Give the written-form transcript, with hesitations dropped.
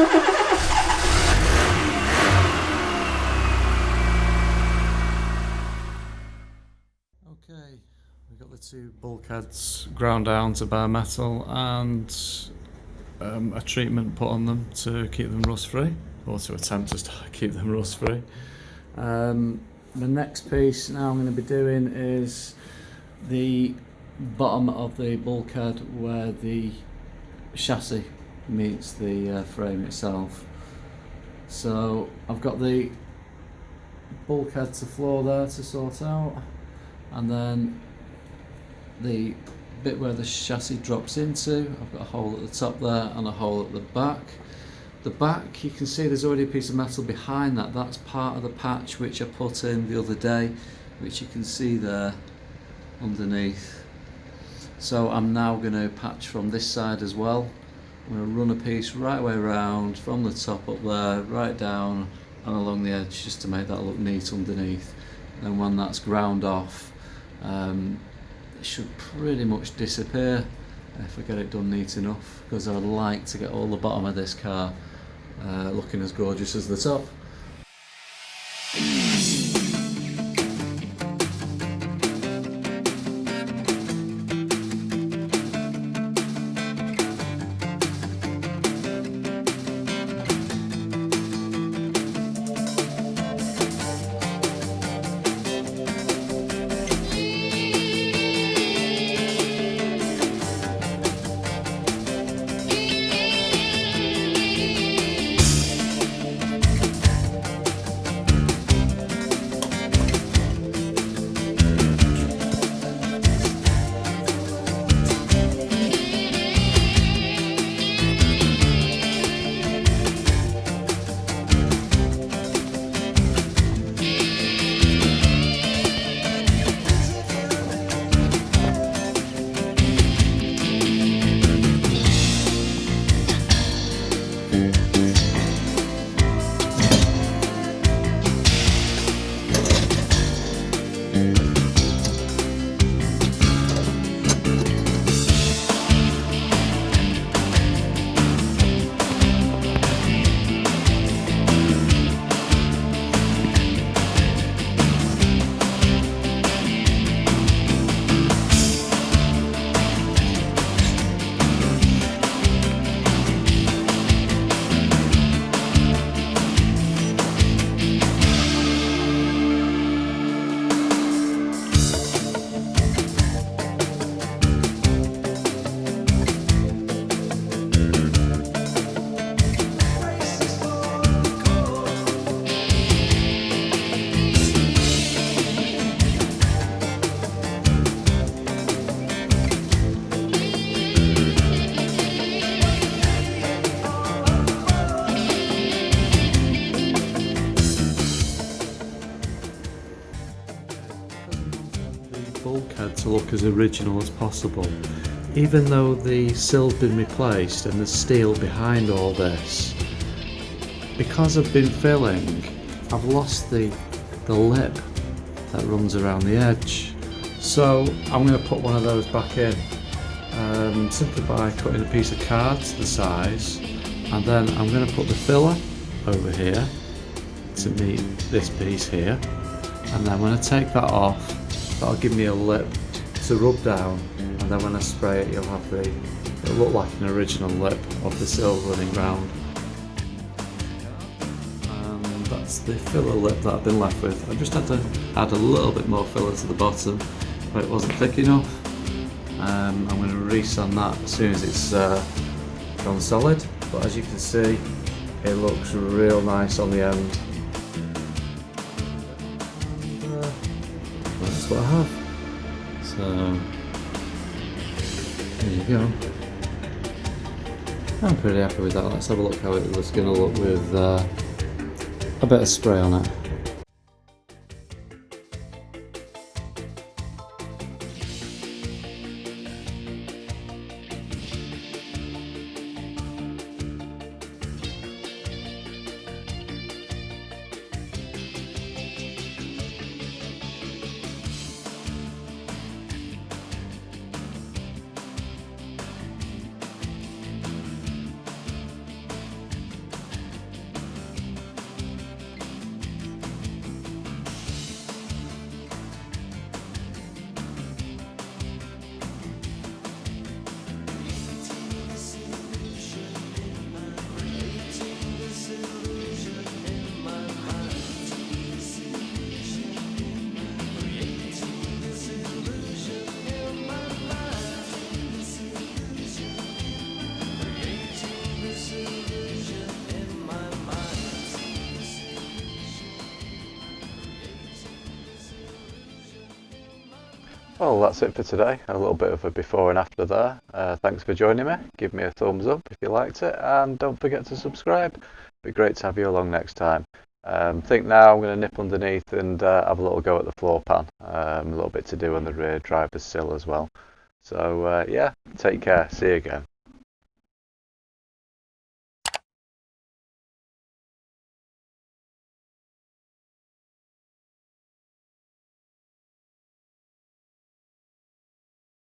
Okay, we've got the two bulkheads ground down to bare metal and a treatment put on them to keep them rust free, or to attempt to keep them rust free. The next piece now I'm going to be doing is the bottom of the bulkhead where the chassis meets the frame itself. So I've got the bulkhead to floor there to sort out, and then the bit where the chassis drops into, I've got a hole at the top there and a hole at the back. The back, you can see there's already a piece of metal behind that. That's part of the patch which I put in the other day, which you can see there underneath. So I'm now going to patch from this side as well. I'm going to run a piece right way around from the top up there, right down and along the edge, just to make that look neat underneath. And when that's ground off, it should pretty much disappear if I get it done neat enough, because I would like to get all the bottom of this car looking as gorgeous as the top. Bulkhead to look as original as possible, even though the sill's been replaced and there's steel behind all this. Because I've been filling, I've lost the lip that runs around the edge, so I'm going to put one of those back in, simply by cutting a piece of card to the size, and then I'm going to put the filler over here to meet this piece here, and then when I take that off, that'll give me a lip to rub down, and then when I spray it, it'll look like an original lip of the sill running round. And that's the filler lip that I've been left with. I just had to add a little bit more filler to the bottom, but it wasn't thick enough. I'm going to resand that as soon as it's gone solid, but as you can see, it looks real nice on the end. That's what I have. So there you go. I'm pretty happy with that. Let's have a look how it was going to look with a bit of spray on it. Well, that's it for today. A little bit of a before and after there. Thanks for joining me. Give me a thumbs up if you liked it, and don't forget to subscribe. It'd be great to have you along next time. Think now I'm going to nip underneath and have a little go at the floor pan. A little bit to do on the rear driver's sill as well. So yeah, take care. See you again.